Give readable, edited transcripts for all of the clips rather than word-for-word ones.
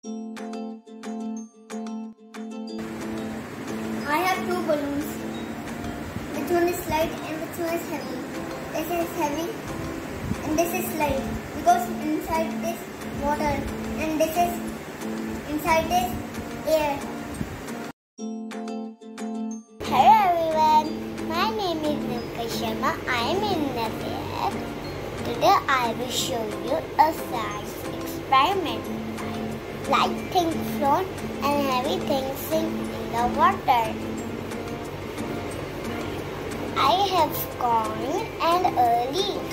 I have two balloons. Which one is light and which one is heavy? This is heavy and this is light because inside this water and this is inside this air. Hello everyone, my name is Nimka Sharma. I am in Nadia. Today I will show you a science experiment. Light things float and heavy things sink in the water. I have corn and a leaf.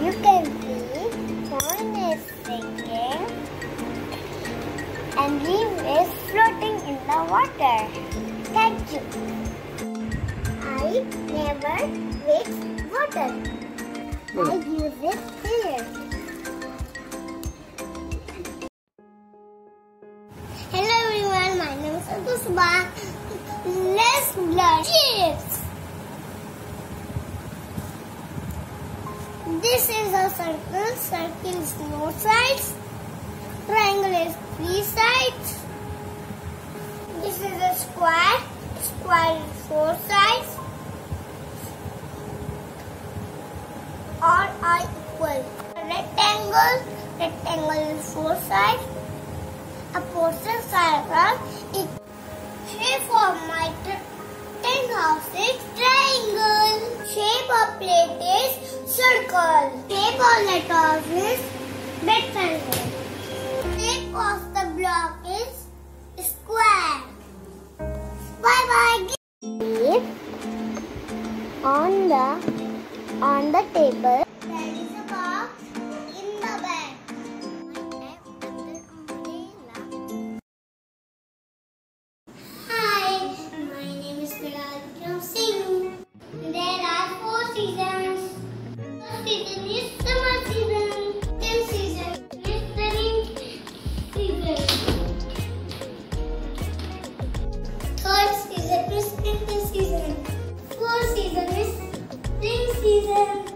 You can see corn is sinking and leaf is floating in the water. Thank you. I never waste water. I use it here. Hello everyone, my name is Akusba. Let's learn shapes. This is a circle. Circle is no sides. Triangle is 3 sides. This is a square. Square is 4 sides. All are equal. A rectangle. Rectangle is 4 sides. A portion circle. Shape of my tin house is triangle. Shape of plate is circle. Shape of letters is rectangle. Shape of the block is square. Bye bye. On the table. There is a box in the bag. Hi, my name is Bilal Singh. There are 4 seasons. First season is summer season. Second season is rainy season. Third season is winter season. Fourth season is spring season.